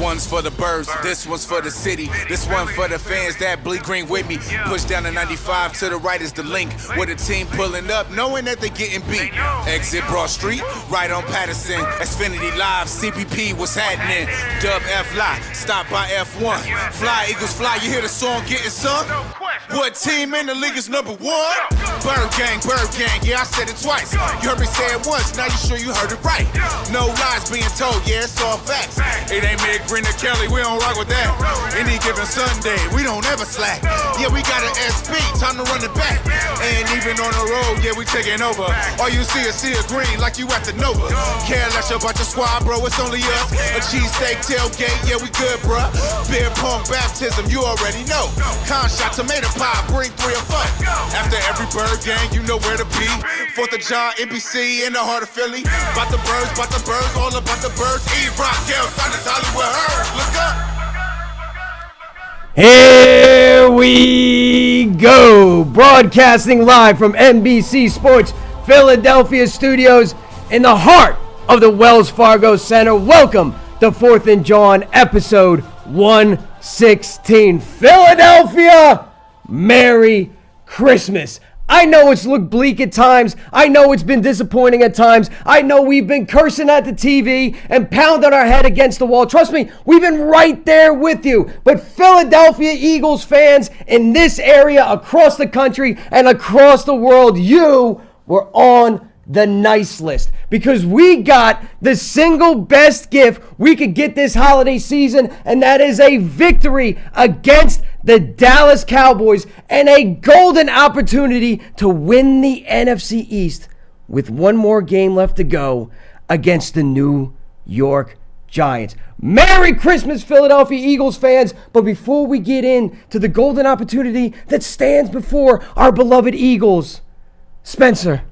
one's for the birds, this one's for the city. This one for the fans that bleed green with me. Push down to 95, to the right is the link. With a team pulling up, knowing that they getting beat. Exit Broad Street, right on Patterson. Xfinity Live, CPP, what's happening? Dub F Lie, stop by F1. Fly Eagles fly, you hear the song getting sung? What team in the league is number one? Bird gang, yeah, I said it twice. You heard me say it once, now you sure you heard it right. No lies being told, yeah, it's all facts. It ain't me, Green or Kelly, we don't rock with that. Any given Sunday, we don't ever slack. Yeah, we got an SB, time to run it back. And even on the road, yeah, we taking over. All you see is green like you at the Nova. Care less about your squad, bro, it's only us. A cheesesteak tailgate, yeah, we good, bruh. Beer pong baptism, you already know. Con shot, tomato pie, bring 3 or 4. After every bird gang, you know where to be. 4th of Jawn, NBC, in the heart of Philly. About the birds, all about the birds. EROCK, Thunders, Hollywood, Look up. Here we go, broadcasting live from NBC Sports Philadelphia studios in the heart of the Wells Fargo Center. Welcome to 4th and Jawn, episode 116. Philadelphia, Merry Christmas. I know it's looked bleak at times. I know it's been disappointing at times. I know we've been cursing at the TV and pounding our head against the wall. Trust me, we've been right there with you. But Philadelphia Eagles fans in this area, across the country and across the world, you were on the nice list, because we got the single best gift we could get this holiday season, and that is a victory against the Dallas Cowboys and a golden opportunity to win the NFC East with one more game left to go against the New York Giants. Merry Christmas, Philadelphia Eagles fans. But before we get into the golden opportunity that stands before our beloved Eagles, Spencer,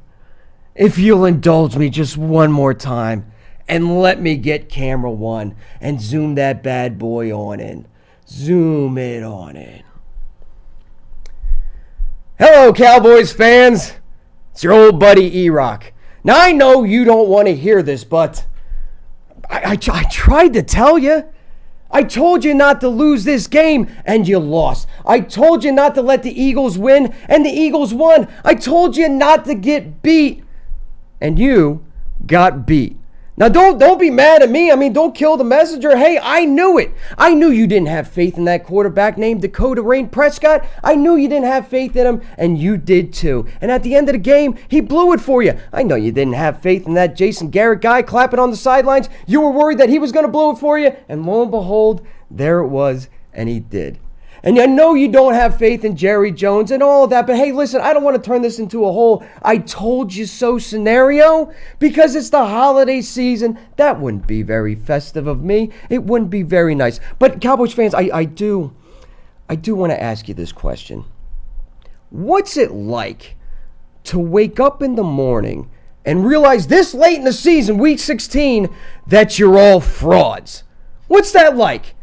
if you'll indulge me just one more time and let me get camera one and zoom that bad boy on in. Zoom it on in. Hello, Cowboys fans. It's your old buddy EROCK. Now, I know you don't want to hear this, but I tried to tell you. I told you not to lose this game, and you lost. I told you not to let the Eagles win, and the Eagles won. I told you not to get beat, and you got beat. Now, don't be mad at me. I mean, don't kill the messenger. Hey, I knew it. I knew you didn't have faith in that quarterback named Dakota Rain Prescott. I knew you didn't have faith in him, and you did too. And at the end of the game, he blew it for you. I know you didn't have faith in that Jason Garrett guy clapping on the sidelines. You were worried that he was going to blow it for you, and lo and behold, there it was, and he did. And I know you don't have faith in Jerry Jones and all of that, but hey, listen, I don't want to turn this into a whole I told you so scenario, because it's the holiday season. That wouldn't be very festive of me. It wouldn't be very nice. But Cowboys fans, I do want to ask you this question. What's it like to wake up in the morning and realize this late in the season, week 16, that you're all frauds? What's that like?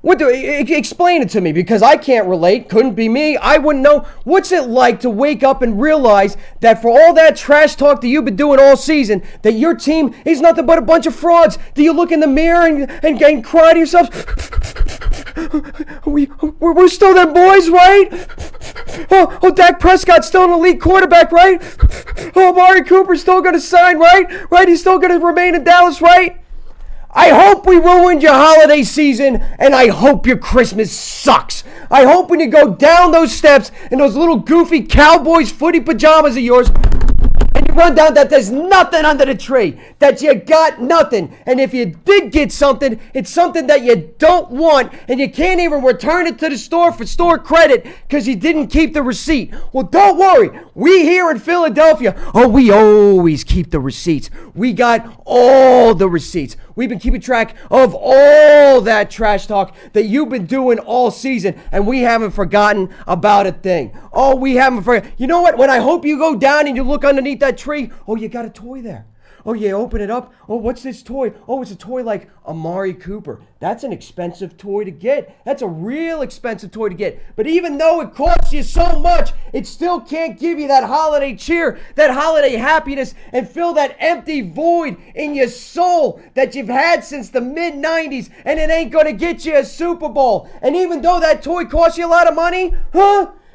Explain it to me, because I can't relate. Couldn't be me. I wouldn't know. What's it like to wake up and realize that for all that trash talk that you've been doing all season, that your team is nothing but a bunch of frauds? Do you look in the mirror and cry to yourself? We're still them boys, right? Oh, Dak Prescott's still an elite quarterback, right? Oh, Amari Cooper's still going to sign, right? Right? He's still going to remain in Dallas, right? I hope we ruined your holiday season, and I hope your Christmas sucks. I hope when you go down those steps in those little goofy Cowboys footy pajamas of yours, and you run down, that there's nothing under the tree, that you got nothing. And if you did get something, it's something that you don't want, and you can't even return it to the store for store credit because you didn't keep the receipt. Well, don't worry. We here in Philadelphia, we always keep the receipts. We got all the receipts. We've been keeping track of all that trash talk that you've been doing all season, and we haven't forgotten about a thing. Oh, we haven't forgotten. You know what? When I hope you go down and you look underneath that tree, you got a toy there. Oh, yeah, open it up. Oh, what's this toy? Oh, it's a toy like Amari Cooper. That's an expensive toy to get. That's a real expensive toy to get. But even though it costs you so much, it still can't give you that holiday cheer, that holiday happiness, and fill that empty void in your soul that you've had since the mid-90s, and it ain't gonna get you a Super Bowl. And even though that toy costs you a lot of money,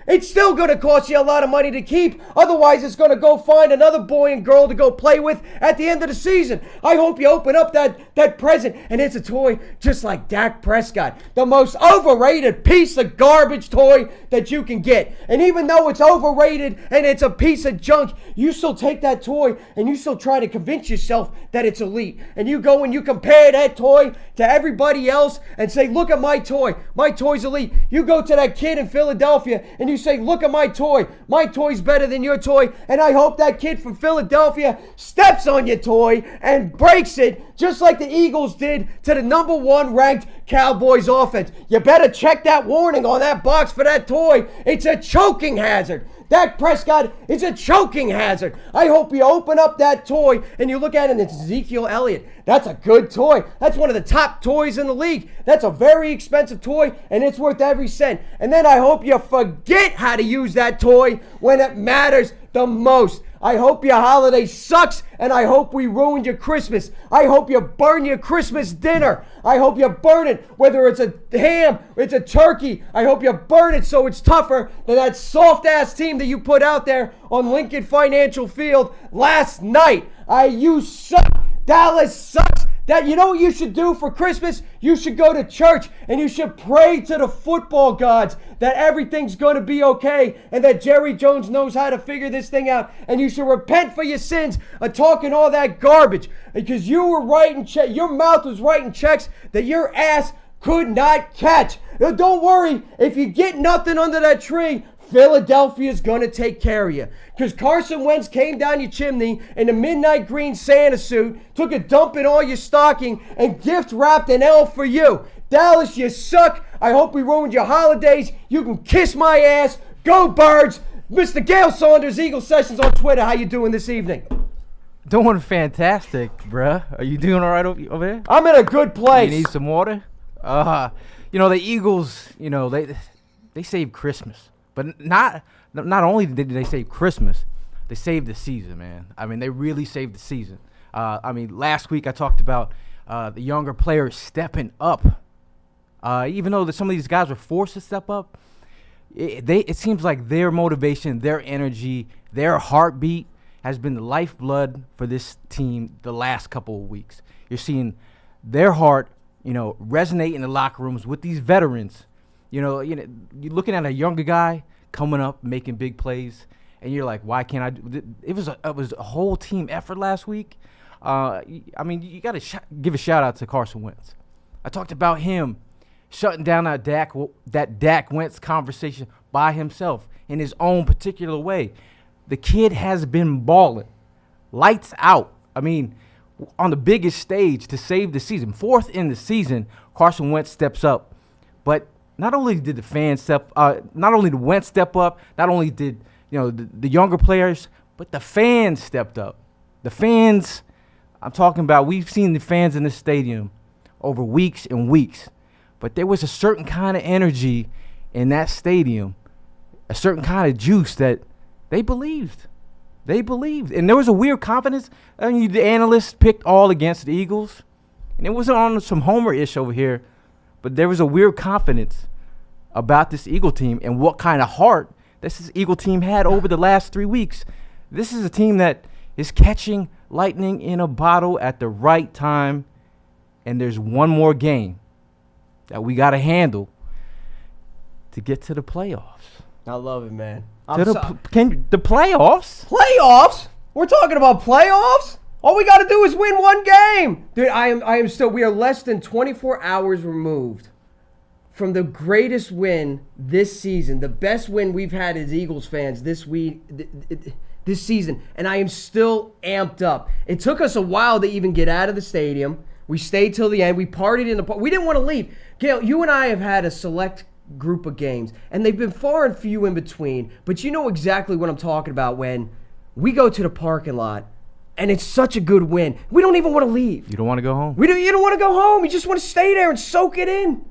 it's still going to cost you a lot of money to keep. Otherwise, it's going to go find another boy and girl to go play with at the end of the season. I hope you open up that present and it's a toy just like Dak Prescott. The most overrated piece of garbage toy that you can get. And even though it's overrated and it's a piece of junk, you still take that toy and you still try to convince yourself that it's elite. And you go and you compare that toy to everybody else and say, look at my toy. My toy's elite. You go to that kid in Philadelphia and you say, look at my toy. My toy's better than your toy. And I hope that kid from Philadelphia steps on your toy and breaks it just like the Eagles did to the number 1 ranked Cowboys offense. You better check that warning on that box for that toy. It's a choking hazard. Dak Prescott is a choking hazard. I hope you open up that toy and you look at it and it's Ezekiel Elliott. That's a good toy. That's one of the top toys in the league. That's a very expensive toy and it's worth every cent. And then I hope you forget how to use that toy when it matters the most. I hope your holiday sucks and I hope we ruined your Christmas. I hope you burn your Christmas dinner. I hope you burn it, whether it's a ham, it's a turkey. I hope you burn it so it's tougher than that soft-ass team that you put out there on Lincoln Financial Field last night. You suck. Dallas sucks. That you know what you should do for Christmas? You should go to church and you should pray to the football gods that everything's going to be okay and that Jerry Jones knows how to figure this thing out. And you should repent for your sins of talking all that garbage because you were writing your mouth was writing checks that your ass could not catch. Now, don't worry, if you get nothing under that tree, Philadelphia's going to take care of you. Because Carson Wentz came down your chimney in a midnight green Santa suit, took a dump in all your stocking, and gift wrapped an elf for you. Dallas, you suck. I hope we ruined your holidays. You can kiss my ass. Go Birds. Mr. Gail Saunders, Eagle Sessions on Twitter. How you doing this evening? Doing fantastic, bruh. Are you doing all right over there? I'm in a good place. You need some water? The Eagles, they saved Christmas. But not only did they save Christmas, they saved the season, man. I mean, they really saved the season. Last week I talked about the younger players stepping up. Even though some of these guys were forced to step up, it seems like their motivation, their energy, their heartbeat has been the lifeblood for this team the last couple of weeks. You're seeing their heart, resonate in the locker rooms with these veterans. You're looking at a younger guy coming up, making big plays, and you're like, why can't I do it? It was a whole team effort last week. You got to give a shout-out to Carson Wentz. I talked about him shutting down that Dak Wentz conversation by himself in his own particular way. The kid has been balling. Lights out. On the biggest stage to save the season. 4th in the season, Carson Wentz steps up. But not only did not only did Wentz step up, not only did the younger players, but the fans stepped up. The fans, I'm talking about, we've seen the fans in this stadium over weeks and weeks, but there was a certain kind of energy in that stadium, a certain kind of juice that they believed. They believed, and there was a weird confidence. The analysts picked all against the Eagles, and it wasn't on some homer-ish over here. But there was a weird confidence about this Eagle team and what kind of heart this Eagle team had over the last 3 weeks. This is a team that is catching lightning in a bottle at the right time, and there's one more game that we got to handle to get to the playoffs. I love it, man. The playoffs? Playoffs? We're talking about playoffs? All we got to do is win one game. Dude, we are less than 24 hours removed from the greatest win this season. The best win we've had as Eagles fans this season. And I am still amped up. It took us a while to even get out of the stadium. We stayed till the end. We partied in the park. We didn't want to leave. Gail, you and I have had a select group of games, and they've been far and few in between. But you know exactly what I'm talking about when we go to the parking lot And it's such a good win. We don't even want to leave. You don't want to go home? You don't want to go home. You just want to stay there and soak it in.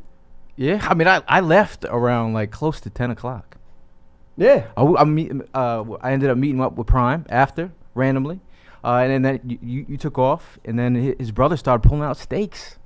Yeah, I mean, I left around like close to 10 o'clock. Yeah. I ended up meeting up with Prime after, randomly. And then you took off, and then his brother started pulling out steaks.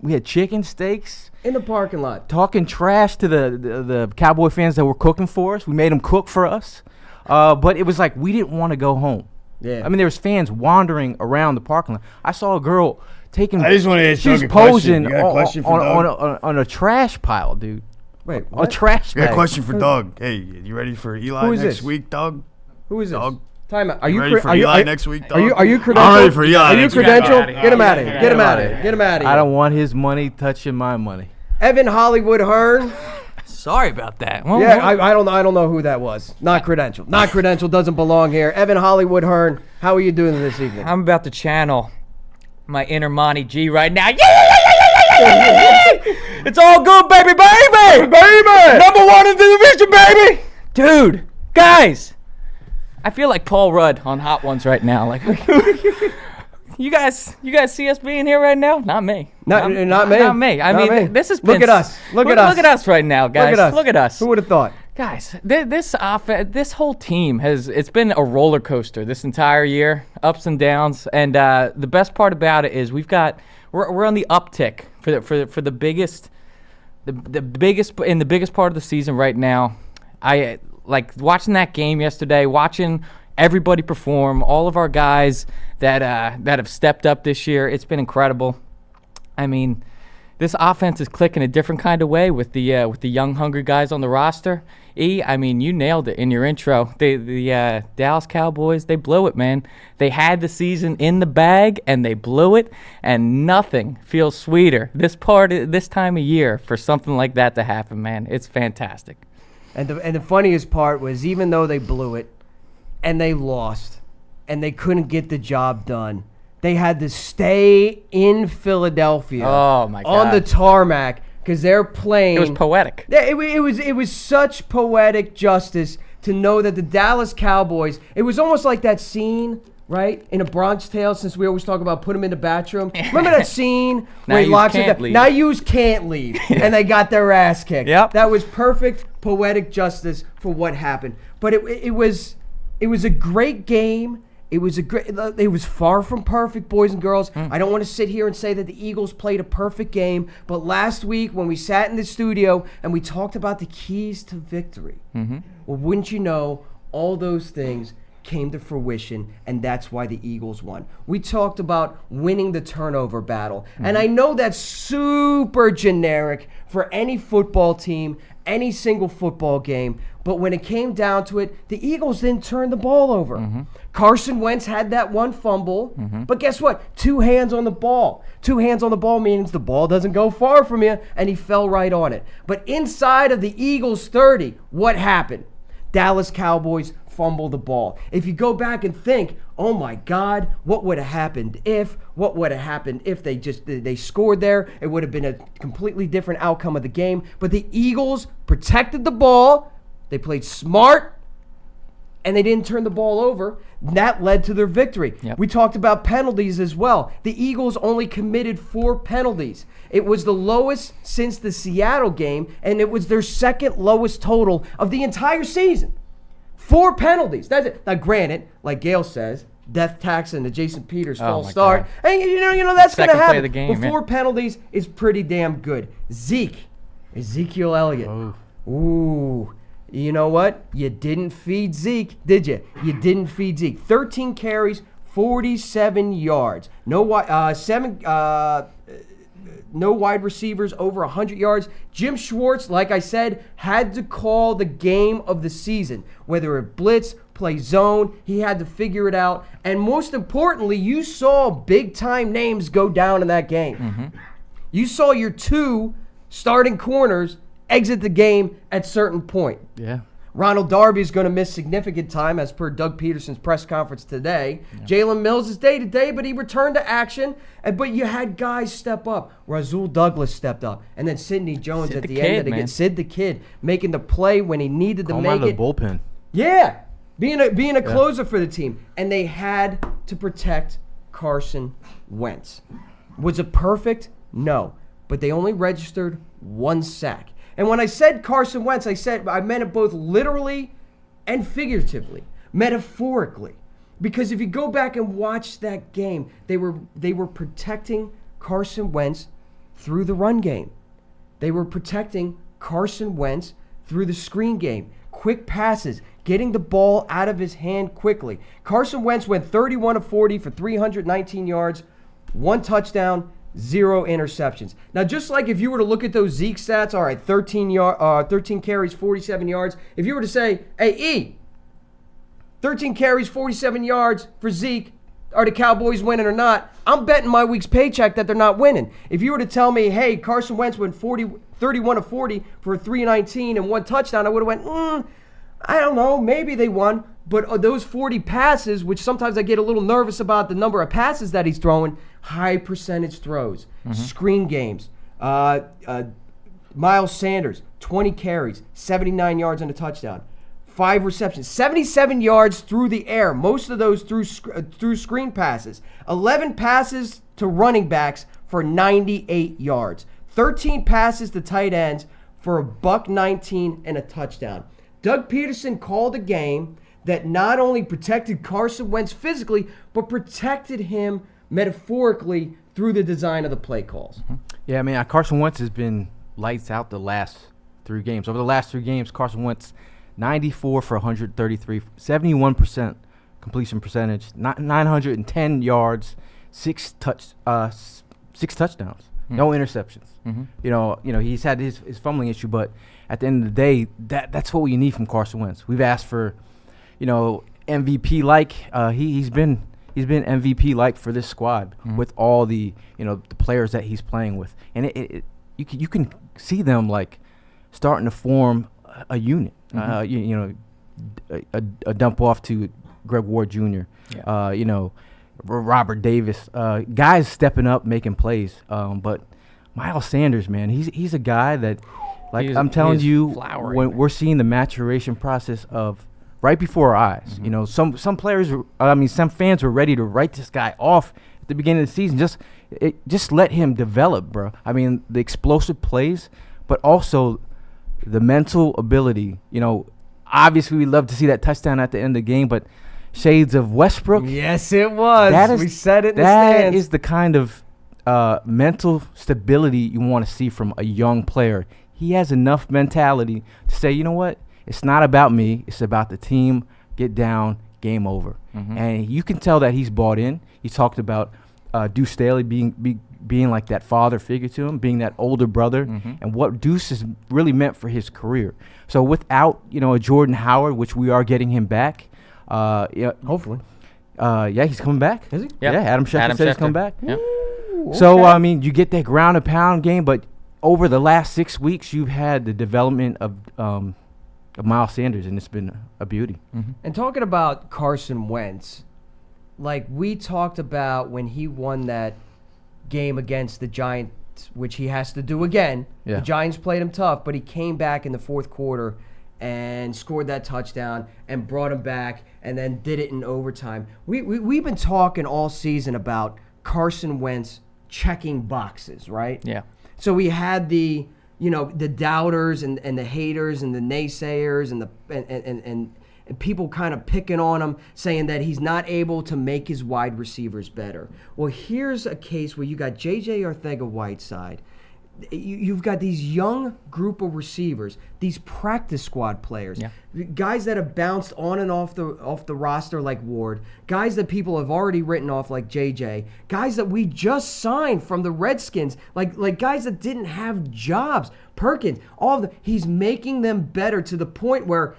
We had chicken, steaks. In the parking lot. Talking trash to the Cowboy fans that were cooking for us. We made them cook for us. But it was like we didn't want to go home. Yeah. I mean, there was fans wandering around the parking lot. I saw a girl taking. I just want to ask she's Doug a posing question. You got a question for Doug? on a trash pile, dude. Wait, A what? trash I got a bag. question for Doug. Hey, you ready for Eli Who is next this? week, Doug? Who is this? Doug. Time out. Are You you ready for Eli next week, Doug? Are you credentialed? I'm ready for Eli Are you next week. credentialed? Get Get him out of here. Get Get him him out outta of here. here. Get him out of here. I don't want his money touching my money. Evan Hollywood Hearn. Sorry about that. Well, Yeah, I don't know who that was. Not credentialed. Not credentialed. Doesn't belong here. Evan Hollywood Hearn. How are you doing this evening? I'm about to channel my inner Monty G right now. Yeah! It's all good, baby, baby! Number one in the division, baby! Dude, guys, I feel like Paul Rudd on Hot Ones right now. Like, you guys see us being here right now? Not me. Not me. Not me. I Not mean, me. this has Look been. at us. Look at us. Look at us right now, guys. Look at us. Who would have thought? Guys, this whole team it's been a roller coaster this entire year, ups and downs, and the best part about it is we're on the uptick for the biggest part of the season right now. I like watching that game yesterday, watching everybody perform, all of our guys that have stepped up this year. It's been incredible. I mean, this offense is clicking a different kind of way with the young, hungry guys on the roster. I mean, you nailed it in your intro. The Dallas Cowboys, they blew it, man. They had the season in the bag, and they blew it, and nothing feels sweeter this time of year for something like that to happen, man. It's fantastic. And the funniest part was, even though they blew it and they lost and they couldn't get the job done, they had to stay in Philadelphia Oh, my on God. the tarmac because they're playing. It was poetic. Yeah, it was such poetic justice to know that the Dallas Cowboys, it was almost like that scene, right, in A Bronx Tale, since we always talk about put them in the bathroom. Remember that scene Now where he yous locks it can't down? leave. Now yous can't leave. And they got their ass kicked. Yep. That was perfect poetic justice for what happened. But it was a great game. It was far from perfect, boys and girls. I don't want to sit here and say that the Eagles played a perfect game, but last week when we sat in the studio and we talked about the keys to victory, well, wouldn't you know, all those things came to fruition, and that's why the Eagles won. We talked about winning the turnover battle, and I know that's super generic for any football team, any single football game, but when it came down to it, the Eagles didn't turn the ball over. Carson Wentz had that one fumble, but guess what? 2 hands on the ball. 2 hands on the ball means the ball doesn't go far from you, and he fell right on it. But inside of the Eagles 30, what happened? Dallas Cowboys fumble the ball. If you go back and think, oh my God, what would have happened if they scored there? It would have been a completely different outcome of the game. But the Eagles protected the ball. They played smart, and they didn't turn the ball over. That led to their victory. Yep. We talked about penalties as well. The Eagles only committed 4 penalties. It was the lowest since the Seattle game, and it was their second lowest total of the entire season. 4 penalties. That's it. Now, granted, like Gail says, death tax and the Jason Peters false my start. God. And you know that's going to Second play happen. of the game, But 4 penalties is pretty damn good. Ezekiel Elliott. Ooh. You know what? You didn't feed Zeke, did you? You didn't feed Zeke. 13 carries, 47 yards. No wide receivers over 100 yards. Jim Schwartz, like I said, had to call the game of the season. Whether it blitz, play zone, he had to figure it out. And most importantly, you saw big-time names go down in that game. You saw your 2 starting corners exit the game at certain point. Yeah. Ronald Darby is going to miss significant time, as per Doug Peterson's press conference today. Jalen Mills is day-to-day, but he returned to action. But you had guys step up. Rasul Douglas stepped up. And then Sidney Jones Sid at the the end Kid, of the game. man. Sid the Kid making the play when he needed to Call him out make of the it. bullpen. Yeah. being a closer for the team, and they had to protect Carson Wentz. Was it perfect? No, but they only registered 1 sack. And when I said Carson Wentz, I meant it both literally and figuratively, metaphorically. Because if you go back and watch that game, they were protecting Carson Wentz through the run game. They were protecting Carson Wentz through the screen game. Quick passes, getting the ball out of his hand quickly. Carson Wentz went 31 of 40 for 319 yards, 1 touchdown, 0 interceptions. Now, just like if you were to look at those Zeke stats, all right, 13 carries, 47 yards. If you were to say, hey, E, 13 carries, 47 yards for Zeke, are the Cowboys winning or not? I'm betting my week's paycheck that they're not winning. If you were to tell me, hey, Carson Wentz went 31 of 40 for 319 and 1 touchdown, I would have went, I don't know, maybe they won. But those 40 passes, which sometimes I get a little nervous about the number of passes that he's throwing, high percentage throws, screen games. Miles Sanders, 20 carries, 79 yards and a touchdown. 5 receptions, 77 yards through the air, most of those through screen passes. 11 passes to running backs for 98 yards. 13 passes to tight ends for $119 and a touchdown. Doug Peterson called a game that not only protected Carson Wentz physically, but protected him metaphorically through the design of the play calls. Yeah, I mean, Carson Wentz has been lights out the last 3 games. Over the last 3 games, Carson Wentz 94 for 133, 71% completion percentage, 910 yards, 6 touchdowns, no interceptions. You know, he's had his fumbling issue, but at the end of the day, that's what we need from Carson Wentz. We've asked for, MVP like. He's been MVP like for this squad with all the the players that he's playing with, and you can see them like starting to form a unit. A dump off to Greg Ward Jr. Robert Davis, guys stepping up, making plays. But Miles Sanders, man, he's a guy that, I'm telling you, when we're seeing the maturation process of right before our eyes. Some players, some fans were ready to write this guy off at the beginning of the season. Just let him develop, bro. I mean, the explosive plays, but also the mental ability. Obviously we love to see that touchdown at the end of the game, but shades of Westbrook. Yes, it was. We said it in the stands. That is the kind of mental stability you want to see from a young player. He has enough mentality to say, you know what? It's not about me. It's about the team. Get down. Game over. And you can tell that he's bought in. He talked about Deuce Staley being like that father figure to him, being that older brother, and what Deuce has really meant for his career. So without a Jordan Howard, which we are getting him back, hopefully, he's coming back. Is he? Yeah, Adam Schefter said he's coming back. Yep. Okay. So you get that ground and pound game, but over the last 6 weeks, you've had the development of Miles Sanders, and it's been a beauty. And talking about Carson Wentz, like we talked about when he won that game against the Giants, which he has to do again. Yeah. The Giants played him tough, but he came back in the fourth quarter and scored that touchdown and brought him back and then did it in overtime. We've been talking all season about Carson Wentz checking boxes, right? Yeah. So we had the doubters and the haters and the naysayers and people kind of picking on him, saying that he's not able to make his wide receivers better. Well, here's a case where you got J.J. Arcega-Whiteside. You've got these young group of receivers, these practice squad players, guys that have bounced on and off the roster like Ward, guys that people have already written off like J.J., guys that we just signed from the Redskins, like guys that didn't have jobs, Perkins, he's making them better to the point where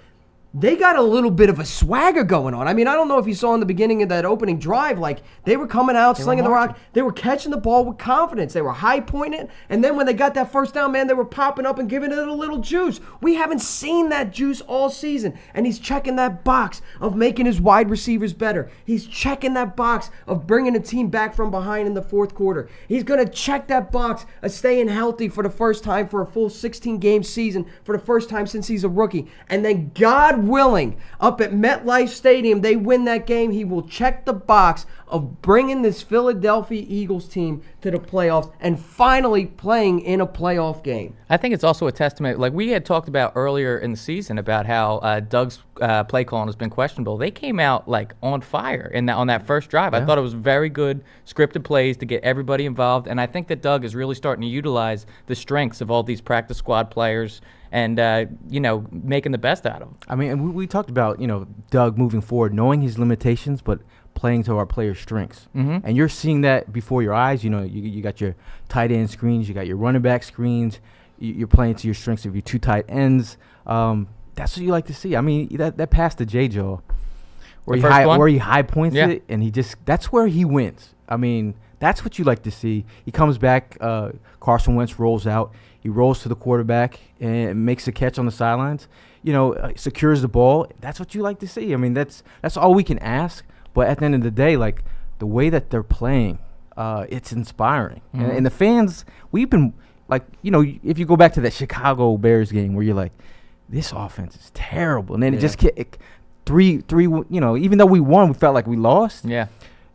they got a little bit of a swagger going on. I mean, I don't know if you saw in the beginning of that opening drive, like they were coming out, slinging the rock. They were catching the ball with confidence. They were high pointing it. And then when they got that first down, man, they were popping up and giving it a little juice. We haven't seen that juice all season. And he's checking that box of making his wide receivers better. He's checking that box of bringing the team back from behind in the fourth quarter. He's going to check that box of staying healthy for the first time for a full 16-game season for the first time since he's a rookie. And then God God willing, up at MetLife Stadium, they win that game, he will check the box of bringing this Philadelphia Eagles team to the playoffs and finally playing in a playoff game. I think it's also a testament, like we had talked about earlier in the season about how Doug's play calling has been questionable. They came out like on fire on that first drive. I thought it was very good scripted plays to get everybody involved, and I think that Doug is really starting to utilize the strengths of all these practice squad players and, making the best out of them. I mean, and we talked about, Doug moving forward, knowing his limitations, but playing to our players' strengths. Mm-hmm. And you're seeing that before your eyes. You got your tight end screens, you got your running back screens, you're playing to your strengths of your two tight ends. That's what you like to see. I mean, that pass to Jawn, where he high points it, and that's where he wins. I mean, that's what you like to see. He comes back, Carson Wentz rolls out, he rolls to the quarterback and makes a catch on the sidelines, secures the ball. That's what you like to see. I mean, that's all we can ask. But at the end of the day, like, the way that they're playing, it's inspiring. Mm-hmm. And the fans, we've been, like, if you go back to that Chicago Bears game where you're like, this offense is terrible. And then it just three, even though we won, we felt like we lost. Yeah.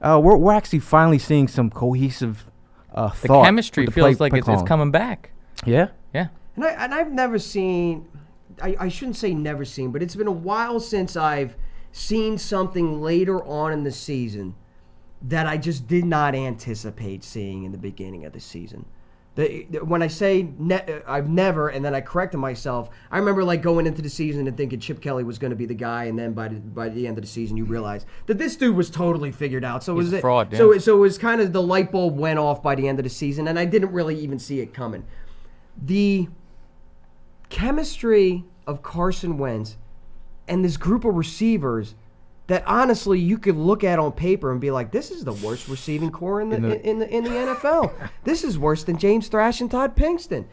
We're actually finally seeing some cohesive The thought. chemistry with the feels play like it's calling. coming back. Yeah. Yeah. And I've never seen, I shouldn't say never seen, but it's been a while since I've seen something later on in the season that I just did not anticipate seeing in the beginning of the season. When I say I've never, and then I corrected myself, I remember like going into the season and thinking Chip Kelly was going to be the guy, and then by the end of the season you realize that this dude was totally figured out. So He's a fraud, yeah. So it was kind of the light bulb went off by the end of the season, and I didn't really even see it coming. The chemistry of Carson Wentz and this group of receivers that honestly you could look at on paper and be like, this is the worst receiving core in the NFL. This is worse than James Thrash and Todd Pinkston.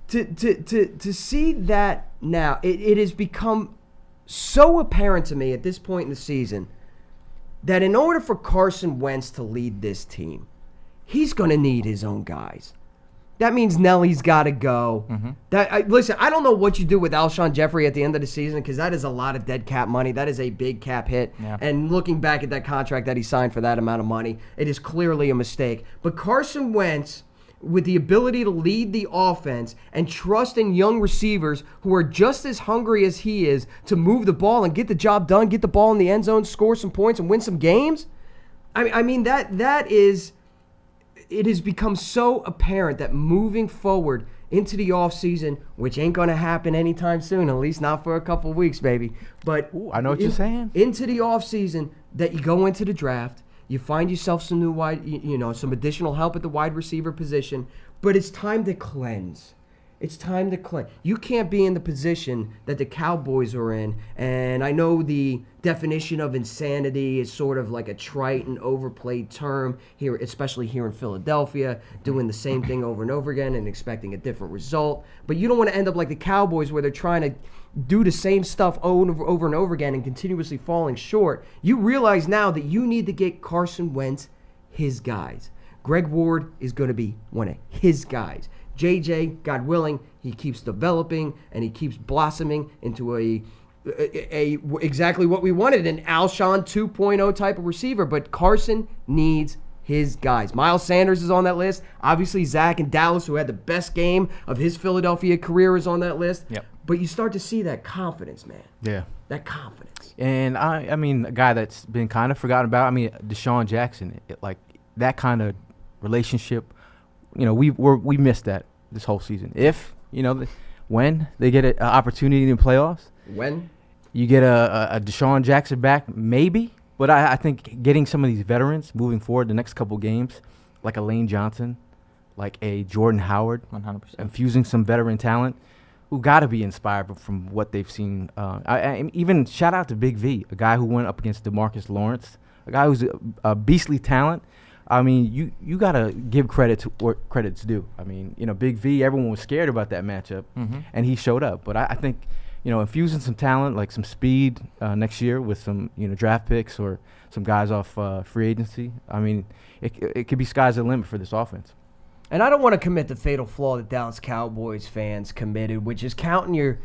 To see that now, it has become so apparent to me at this point in the season that in order for Carson Wentz to lead this team, he's going to need his own guys. That means Nelly's got to go. Mm-hmm. Listen, I don't know what you do with Alshon Jeffrey at the end of the season because that is a lot of dead cap money. That is a big cap hit. Yeah. And looking back at that contract that he signed for that amount of money, it is clearly a mistake. But Carson Wentz, with the ability to lead the offense and trust in young receivers who are just as hungry as he is to move the ball and get the job done, get the ball in the end zone, score some points, and win some games, I mean that is... It has become so apparent that moving forward into the offseason, which ain't going to happen anytime soon, at least not for a couple of weeks, baby. But I know what you're saying. Into the offseason, that you go into the draft, you find yourself some new some additional help at the wide receiver position, but it's time to cleanse. It's time to cleanse. You can't be in the position that the Cowboys are in, and I know the definition of insanity is sort of like a trite and overplayed term here, especially here in Philadelphia, doing the same thing over and over again and expecting a different result. But you don't want to end up like the Cowboys where they're trying to do the same stuff over and over again and continuously falling short. You realize now that you need to get Carson Wentz his guys. Greg Ward is going to be one of his guys. JJ, God willing, he keeps developing and he keeps blossoming into a exactly what we wanted, an Alshon 2.0 type of receiver. But Carson needs his guys. Miles Sanders is on that list. Obviously, Zach in Dallas, who had the best game of his Philadelphia career, is on that list. Yep. But you start to see that confidence, man. Yeah. That confidence. And I mean, a guy that's been kind of forgotten about. I mean, Deshaun Jackson, like that kind of relationship. We missed that this whole season. When they get an opportunity in the playoffs, when you get a Deshaun Jackson back, maybe. But I think getting some of these veterans moving forward the next couple games, like a Lane Johnson, like a Jordan Howard, 100%. infusing some veteran talent, who got to be inspired from what they've seen. I even shout out to Big V, a guy who went up against DeMarcus Lawrence, a guy who's a beastly talent. I mean, you got to give credit to where credit's due. I mean, Big V, everyone was scared about that matchup, and he showed up. But I think, infusing some talent, like some speed next year with some, draft picks or some guys off free agency, I mean, it could be sky's the limit for this offense. And I don't want to commit the fatal flaw that Dallas Cowboys fans committed, which is counting your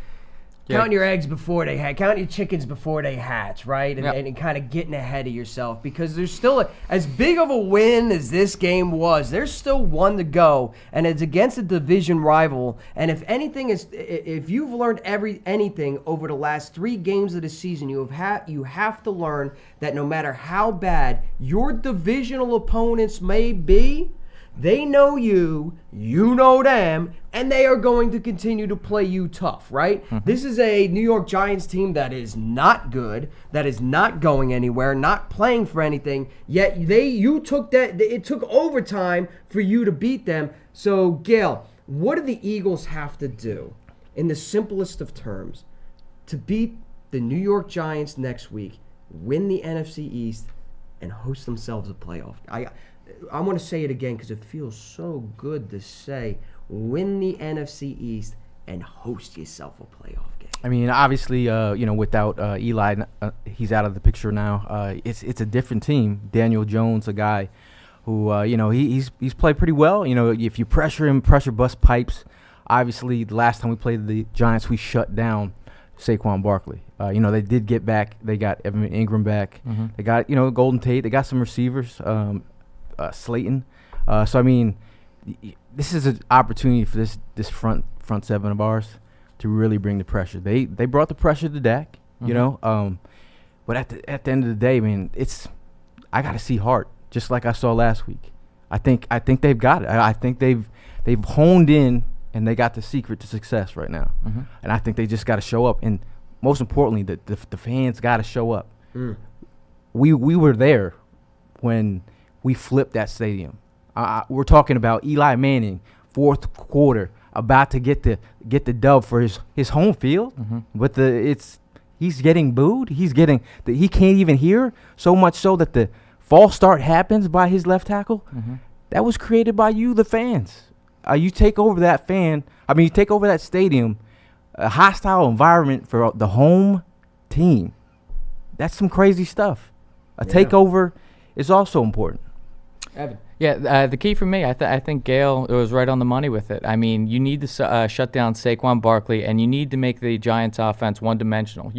Count your eggs before they hatch. Count your chickens before they hatch, right? And, Yep. and kind of getting ahead of yourself because there's still as big of a win as this game was. There's still one to go, and it's against a division rival. And if anything if you've learned anything over the last 3 games of the season, you have to learn that no matter how bad your divisional opponents may be, they know you know them, and they are going to continue to play you tough, right? This is a New York Giants team that is not good, that is not going anywhere, not playing for anything, yet it took overtime for you to beat them. So, Gail, what do the Eagles have to do, in the simplest of terms, to beat the New York Giants next week, win the NFC East, and host themselves a playoff? I want to say it again because it feels so good to say, win the NFC East and host yourself a playoff game. I mean, obviously, without Eli, he's out of the picture now. It's a different team. Daniel Jones, a guy who, he's played pretty well. You know, if you pressure him, pressure bust pipes. Obviously, the last time we played the Giants, we shut down Saquon Barkley. They did get back. They got Evan Ingram back. Mm-hmm. They got, Golden Tate. They got some receivers. Slayton. So I mean, this is an opportunity for this front seven of ours to really bring the pressure. They brought the pressure to Dak, but at the end of the day, I mean, I got to see heart, just like I saw last week. I think they've got it. I think they've honed in and they got the secret to success right now. Mm-hmm. And I think they just got to show up, and most importantly, the fans got to show up. We were there when we flipped that stadium. We're talking about Eli Manning, fourth quarter, about to get the dub for his home field. Mm-hmm. But he's getting booed. He can't even hear, so much so that the false start happens by his left tackle. Mm-hmm. That was created by you, the fans. You take over you take over that stadium, a hostile environment for the home team. That's some crazy stuff. Takeover is also important. Evan. Yeah, the key for me, I think Gail was right on the money with it. I mean, you need to shut down Saquon Barkley, and you need to make the Giants' offense one-dimensional.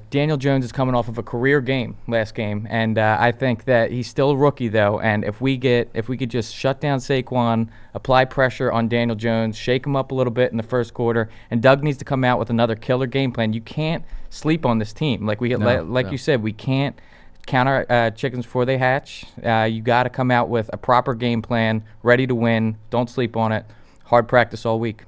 Daniel Jones is coming off of a career game last game, and I think that he's still a rookie though. And if we could just shut down Saquon, apply pressure on Daniel Jones, shake him up a little bit in the first quarter, and Doug needs to come out with another killer game plan. You can't sleep on this team. You said, we can't count our chickens before they hatch. You got to come out with a proper game plan, ready to win. Don't sleep on it. Hard practice all week.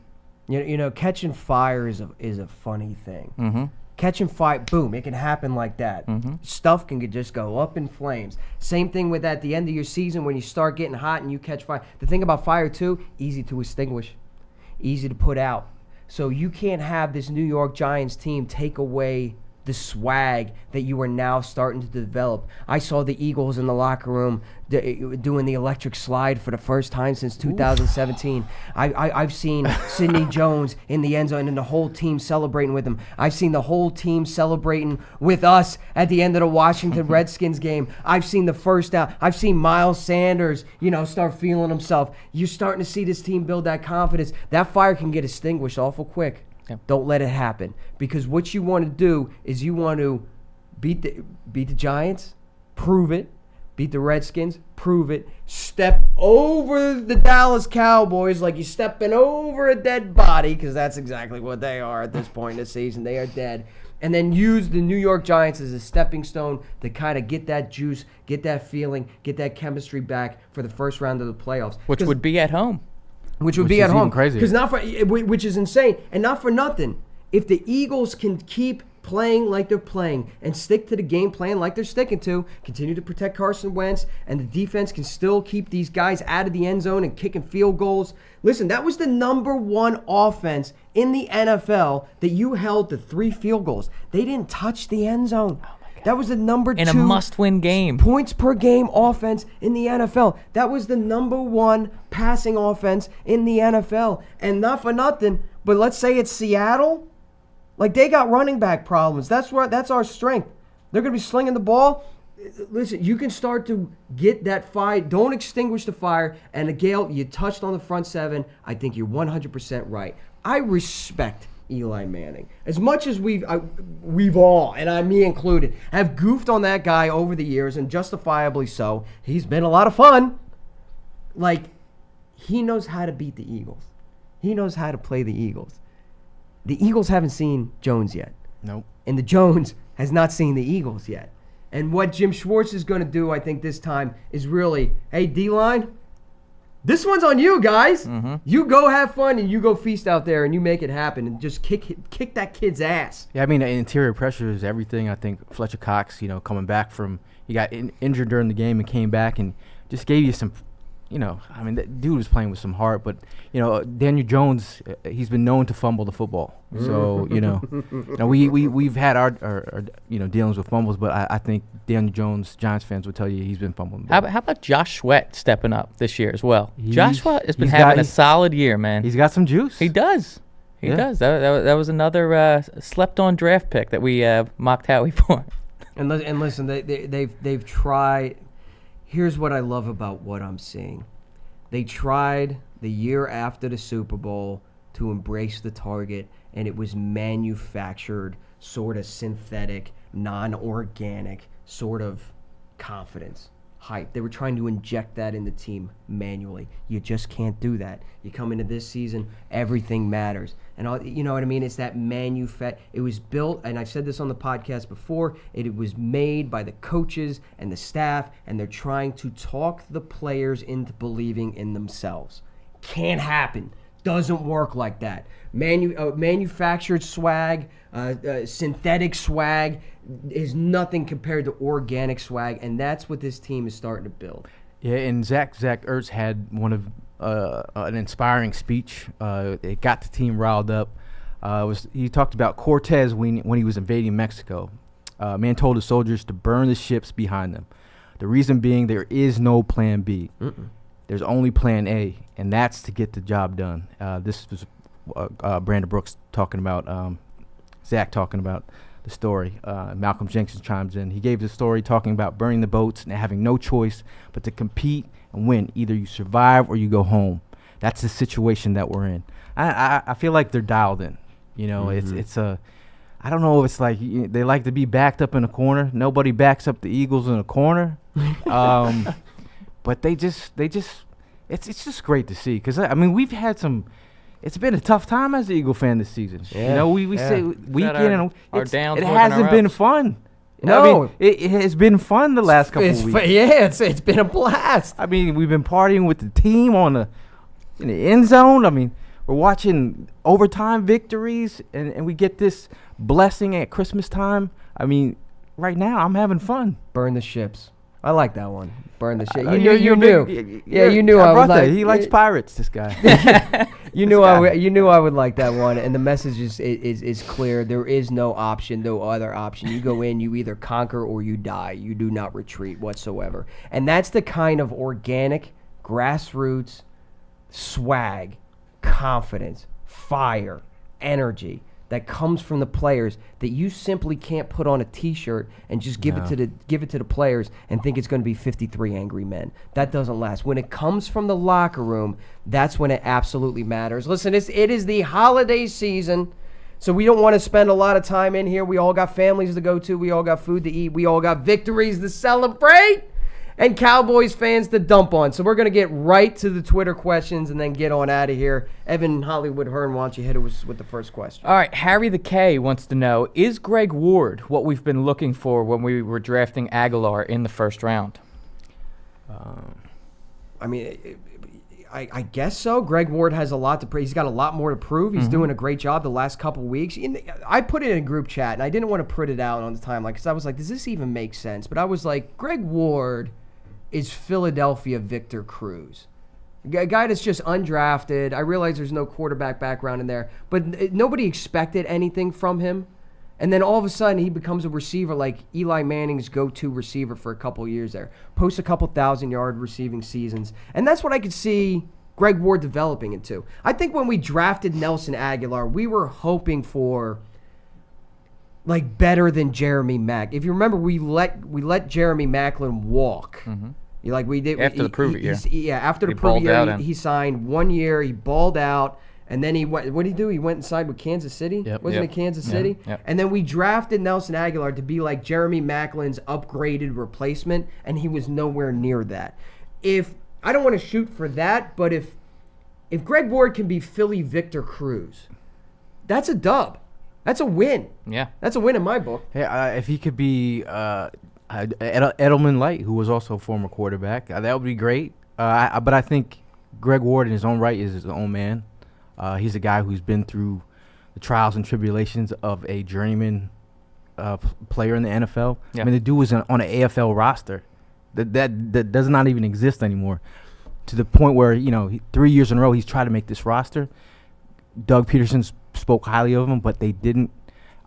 Catching fire is a funny thing. Mm-hmm. Catching fire, boom, it can happen like that. Mm-hmm. Stuff can just go up in flames. Same thing with at the end of your season when you start getting hot and you catch fire. The thing about fire, too, easy to extinguish, easy to put out. So you can't have this New York Giants team take away the swag that you are now starting to develop. I saw the Eagles in the locker room doing the electric slide for the first time since 2017. I've seen Sidney Jones in the end zone and the whole team celebrating with him. I've seen the whole team celebrating with us at the end of the Washington Redskins game. I've seen the first down. I've seen Miles Sanders, start feeling himself. You're starting to see this team build that confidence. That fire can get extinguished awful quick. Yep. Don't let it happen, because what you want to do is you want to beat the Giants, prove it, beat the Redskins, prove it, step over the Dallas Cowboys like you're stepping over a dead body, because that's exactly what they are at this point in the season. They are dead. And then use the New York Giants as a stepping stone to kind of get that juice, get that feeling, get that chemistry back for the first round of the playoffs. Which would be at home. Which would be at home, crazy. Which is insane, and not for nothing. If the Eagles can keep playing like they're playing and stick to the game plan like they're sticking to, continue to protect Carson Wentz, and the defense can still keep these guys out of the end zone and kicking field goals. Listen, that was the number one offense in the NFL that you held to 3 field goals. They didn't touch the end zone. That was the number 2 in a must-win game. Points per game offense in the NFL. That was the number 1 passing offense in the NFL. And not for nothing, but let's say it's Seattle. Like, they got running back problems. That's our strength. They're going to be slinging the ball. Listen, you can start to get that fire. Don't extinguish the fire. And Gail, you touched on the front seven. I think you're 100% right. I respect Eli Manning. As much as we've all, and me included, have goofed on that guy over the years, and justifiably so. He's been a lot of fun. Like, he knows how to beat the Eagles. He knows how to play the Eagles. The Eagles haven't seen Jones yet. Nope. And the Jones has not seen the Eagles yet. And what Jim Schwartz is going to do, I think, this time is really, hey, D-line, this one's on you, guys. Mm-hmm. You go have fun and you go feast out there and you make it happen and just kick that kid's ass. Yeah, I mean, interior pressure is everything. I think Fletcher Cox, coming back from, he got injured during the game and came back and just gave you some, I mean, that dude was playing with some heart. But, Daniel Jones, he's been known to fumble the football. So, we've had our dealings with fumbles, but I think Daniel Jones, Giants fans will tell you he's been fumbling. How about Josh Sweat stepping up this year as well? Joshua has been having a solid year, man. He's got some juice. He does. He does. That was another slept-on draft pick that we mocked Howie for. And listen, they've tried. Here's what I love about what I'm seeing. They tried the year after the Super Bowl to embrace the target, and it was manufactured, sort of synthetic, non-organic sort of confidence, hype. They were trying to inject that in the team manually. You just can't do that. You come into this season, everything matters. And you know what I mean? It's that it was built, and I've said this on the podcast before, it was made by the coaches and the staff, and they're trying to talk the players into believing in themselves. Can't happen. Doesn't work like that. Manufactured swag, synthetic swag is nothing compared to organic swag, and that's what this team is starting to build. Yeah, and Zach Ertz had one of an inspiring speech. It got the team riled up. He talked about Cortez when he was invading Mexico. Man told his soldiers to burn the ships behind them. The reason being there is no plan B. There's only plan A, and that's to get the job done. This was Brandon Brooks talking about, Zach talking about the story. Malcolm Jenkins chimes in. He gave the story talking about burning the boats and having no choice but to compete and win. Either you survive or you go home. That's the situation that we're in. I feel like they're dialed in. It's a, I don't know if it's like they like to be backed up in a corner. Nobody backs up the Eagles in a corner. But it's just great to see because I mean we've had some. It's been a tough time as an Eagle fan this season. Yeah. We say week in and it hasn't been fun. No, I mean, it has been fun the last couple of weeks. It's been a blast. I mean, we've been partying with the team in the end zone. I mean, we're watching overtime victories, and we get this blessing at Christmas time. I mean, right now I'm having fun. Burn the ships. I like that one. Burn the ship. You knew. You knew I would like. He likes pirates. This guy. You knew I would like that one, and the message is clear. There is no option, no other option. You go in, you either conquer or you die. You do not retreat whatsoever, and that's the kind of organic, grassroots, swag, confidence, fire, energy that comes from the players that you simply can't put on a T-shirt and just give it to the players and think it's going to be 53 angry men. That doesn't last. When it comes from the locker room, that's when it absolutely matters. Listen, it is the holiday season, so we don't want to spend a lot of time in here. We all got families to go to. We all got food to eat. We all got victories to celebrate and Cowboys fans to dump on. So we're going to get right to the Twitter questions and then get on out of here. Evan Hollywood Hearn, why don't you hit us with the first question? All right, Harry the K wants to know, is Greg Ward what we've been looking for when we were drafting Aguilar in the first round? I mean, I guess so. Greg Ward has a lot to prove. He's got a lot more to prove. He's doing a great job the last couple weeks. I put it in a group chat, and I didn't want to print it out on the timeline because I was like, does this even make sense? But I was like, Greg Ward is Philadelphia Victor Cruz. A guy that's just undrafted. I realize there's no quarterback background in there, but nobody expected anything from him. And then all of a sudden, he becomes a receiver like Eli Manning's go-to receiver for a couple years there. Posts a couple 1,000-yard receiving seasons. And that's what I could see Greg Ward developing into. I think when we drafted Nelson Aguilar, we were hoping for like better than Jeremy Mack. If you remember, we let Jeremy Maclin walk. Mm-hmm. Like we did after the prove it year. After the prove it year, he signed 1 year. He balled out, And then what did he do? He went and signed with Kansas City? Yep. Wasn't it Kansas City? Yep. And then we drafted Nelson Aguilar to be like Jeremy Macklin's upgraded replacement, and he was nowhere near that. I don't want to shoot for that, but if Greg Ward can be Philly Victor Cruz, that's a dub. That's a win. Yeah. That's a win in my book. Hey, if he could be Edelman Light, who was also a former quarterback, that would be great. But I think Greg Ward in his own right is his own man. He's a guy who's been through the trials and tribulations of a journeyman player in the NFL. Yeah. I mean, the dude was on an AFL roster that does not even exist anymore, to the point where, 3 years in a row he's tried to make this roster. Doug Peterson spoke highly of him, but they didn't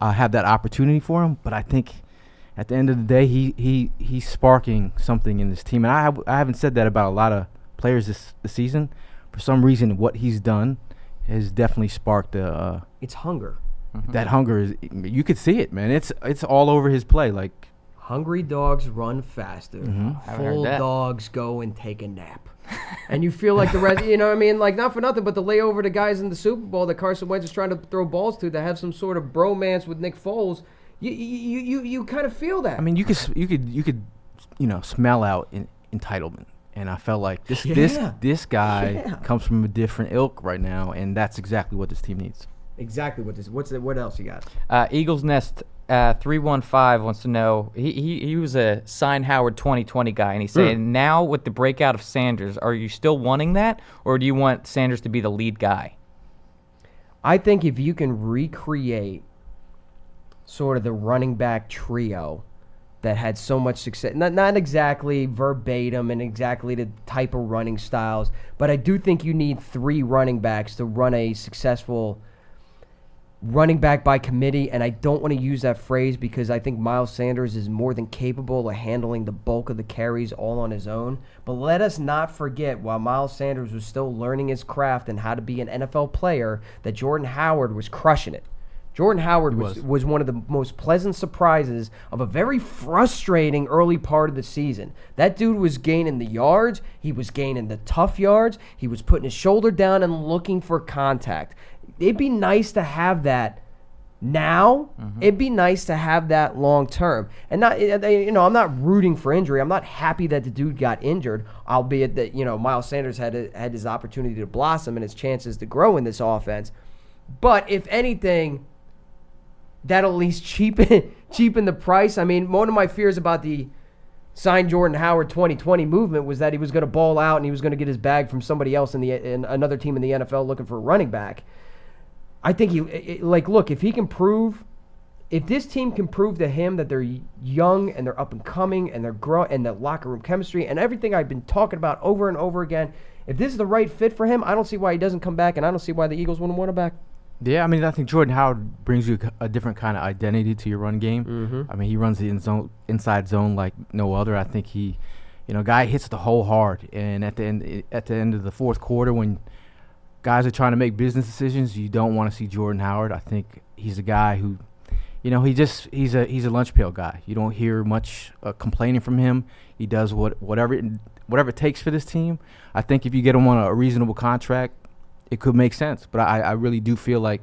have that opportunity for him. But I think at the end of the day, he's sparking something in this team. And I haven't said that about a lot of players this season. For some reason, what he's done has definitely sparked It's hunger. that hunger. You could see it, man. It's all over his play. Like, Hungry dogs run faster. Haven't heard Full that. dogs go and take a nap. And you feel like the rest, you know what I mean? Like, not for nothing, but the layover to guys in the Super Bowl that Carson Wentz is trying to throw balls to that have some sort of bromance with Nick Foles, you kind of feel that. I mean, you could smell out entitlement. And I felt like this guy comes from a different ilk right now, and that's exactly what this team needs. Exactly what else you got? Eagles Nest 315 wants to know, he was a sign Howard 2020 guy, and he's saying, now with the breakout of Sanders, are you still wanting that, or do you want Sanders to be the lead guy? I think if you can recreate sort of the running back trio that had so much success, not exactly verbatim and exactly the type of running styles, but I do think you need 3 running backs to run a successful running back by committee. And I don't want to use that phrase because I think Miles Sanders is more than capable of handling the bulk of the carries all on his own. But let us not forget, while Miles Sanders was still learning his craft and how to be an NFL player, that Jordan Howard was crushing it. Jordan Howard was one of the most pleasant surprises of a very frustrating early part of the season. That dude was gaining the yards. He was gaining the tough yards. He was putting his shoulder down and looking for contact. It'd be nice to have that now. It'd be nice to have that long term. And I'm not rooting for injury. I'm not happy that the dude got injured, albeit that, Miles Sanders had his opportunity to blossom and his chances to grow in this offense. But if anything, that'll at least cheapen the price. I mean, one of my fears about the sign Jordan Howard 2020 movement was that he was going to ball out and he was going to get his bag from somebody else in another team in the NFL looking for a running back. I think look, if this team can prove to him that they're young and they're up and coming and they're growing and the locker room chemistry and everything I've been talking about over and over again, if this is the right fit for him, I don't see why he doesn't come back, and I don't see why the Eagles wouldn't want him back. Yeah, I mean, I think Jordan Howard brings you a different kind of identity to your run game. I mean, he runs the inside zone like no other. I think he, guy hits the hole hard. And at the end of the fourth quarter, when guys are trying to make business decisions, you don't want to see Jordan Howard. I think he's a guy who, he's a lunch pail guy. You don't hear much complaining from him. He does whatever it takes for this team. I think if you get him on a reasonable contract, it could make sense. But I really do feel like,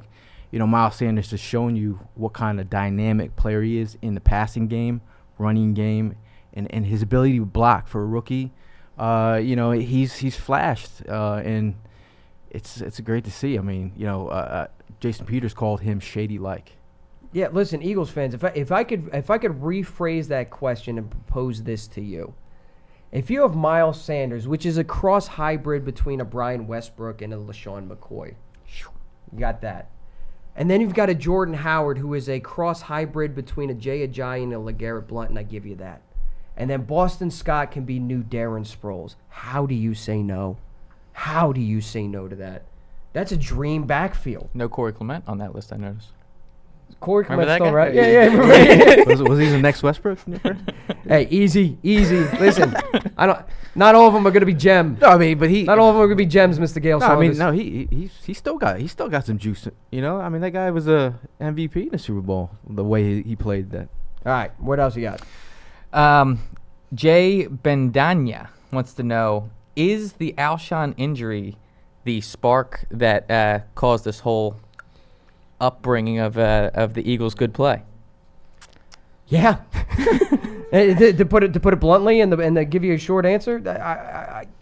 Miles Sanders has shown you what kind of dynamic player he is in the passing game, running game, and his ability to block for a rookie. He's flashed, and it's great to see. I mean, Jason Peters called him shady-like. Yeah, listen, Eagles fans, if I could rephrase that question and propose this to you. If you have Miles Sanders, which is a cross hybrid between a Brian Westbrook and a LaShawn McCoy, you got that. And then you've got a Jordan Howard, who is a cross hybrid between a Jay Ajayi and a LeGarrette Blount, and I give you that. And then Boston Scott can be new Darren Sproles. How do you say no? How do you say no to that? That's a dream backfield. No Corey Clement on that list, I noticed. Corey Remember Clement's that still guy? right. Yeah. was he the next Westbrook? Hey, easy. Listen, not all of them are gonna be gems. No, I mean, but Not all of them are gonna be gems, Mr. Gale. No, I mean, no, he still got some juice. I mean, that guy was a MVP in the Super Bowl. The way he played that. All right, what else you got? Jay Bendanya wants to know, is the Alshon injury the spark that caused this whole upbringing of the Eagles' good play. Yeah. to put it bluntly, and to give you a short answer,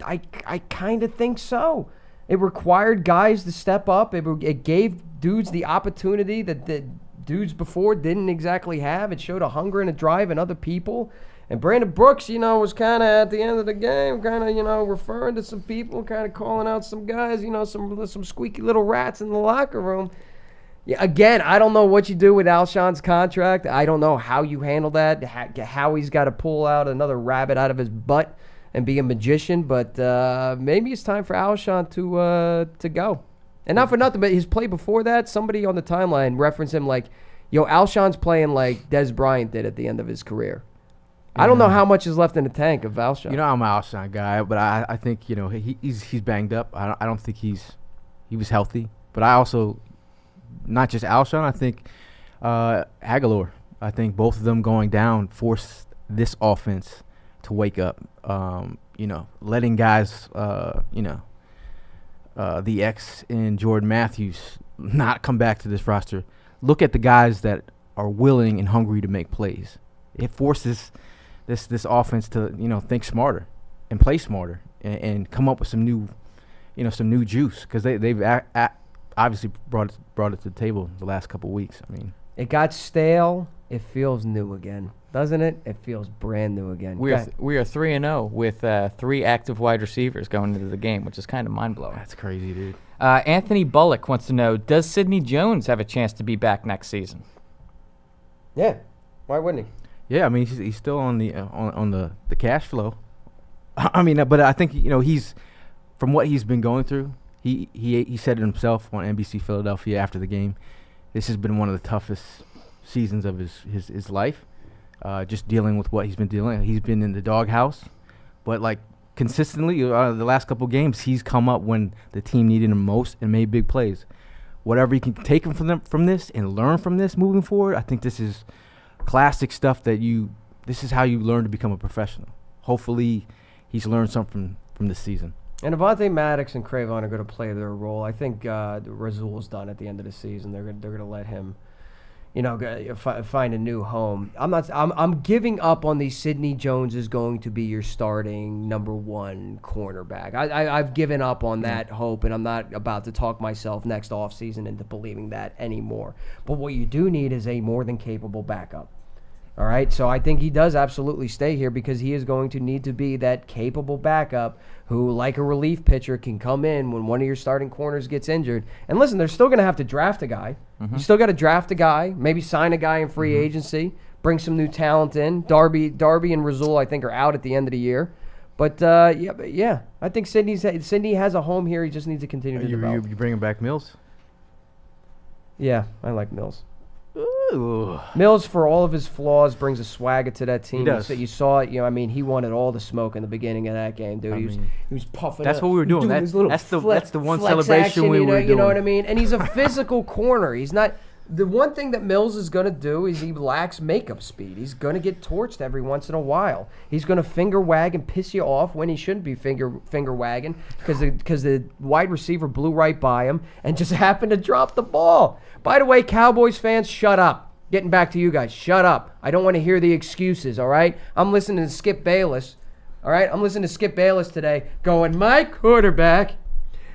I kind of think so. It required guys to step up. It gave dudes the opportunity that the dudes before didn't exactly have. It showed a hunger and a drive in other people. And Brandon Brooks, was kind of at the end of the game, kind of, referring to some people, kind of calling out some guys, some squeaky little rats in the locker room. Yeah, again, I don't know what you do with Alshon's contract. I don't know how you handle that, how he's got to pull out another rabbit out of his butt and be a magician. But maybe it's time for Alshon to go. And not for nothing, but his play before that, somebody on the timeline referenced him like, Alshon's playing like Des Bryant did at the end of his career. I don't know how much is left in the tank of Alshon. I'm an Alshon guy, but I think he's banged up. I don't think he was healthy. But I also, not just Alshon, I think Aguilar. I think both of them going down forced this offense to wake up. Letting guys, the X and Jordan Matthews not come back to this roster. Look at the guys that are willing and hungry to make plays. It forces this offense to think smarter and play smarter and come up with some new juice, because they've obviously brought it to the table the last couple of weeks. I mean, it got stale. It feels new again, doesn't it? It feels brand new again. We are 3-0 with 3 active wide receivers going into the game, which is kind of mind blowing. That's crazy, dude. Anthony Bullock wants to know: does Sidney Jones have a chance to be back next season? Yeah, why wouldn't he? Yeah, I mean he's still on the cash flow. I mean, but I think he's, from what he's been going through. He said it himself on NBC Philadelphia after the game. This has been one of the toughest seasons of his life. Just dealing with what he's been dealing. He's been in the doghouse, but like consistently the last couple games, he's come up when the team needed him most and made big plays. Whatever you can take from this and learn from this moving forward, I think this is classic stuff this is how you learn to become a professional. Hopefully he's learned something from this season. And Avonte Maddox and Cravon are going to play their role. I think Rasul's done at the end of the season. They're going to let him, find a new home. I'm giving up on the Sidney Jones is going to be your starting number 1 cornerback. I've given up on that hope, and I'm not about to talk myself next offseason into believing that anymore. But what you do need is a more than capable backup. All right, so I think he does absolutely stay here, because he is going to need to be that capable backup who, like a relief pitcher, can come in when one of your starting corners gets injured. And listen, they're still going to have to draft a guy. Mm-hmm. You still got to draft a guy, maybe sign a guy in free agency, bring some new talent in. Darby and Rasul, I think, are out at the end of the year. But, I think Sidney has a home here. He just needs to continue to develop. You bringing back Mills? Yeah, I like Mills. Ooh. Mills, for all of his flaws, brings a swagger to that team. He does. You saw it. He wanted all the smoke in the beginning of that game, dude. He was puffing. That's up, what we were doing. That's the one celebration action, we were doing. You know what I mean? And he's a physical corner. He's not. The one thing that Mills is going to do is he lacks makeup speed. He's going to get torched every once in a while. He's going to finger wag and piss you off when he shouldn't be finger wagging, because the wide receiver blew right by him and just happened to drop the ball. By the way, Cowboys fans, shut up. Getting back to you guys, shut up. I don't want to hear the excuses, all right? I'm listening to Skip Bayless, all right? I'm listening to Skip Bayless today going, my quarterback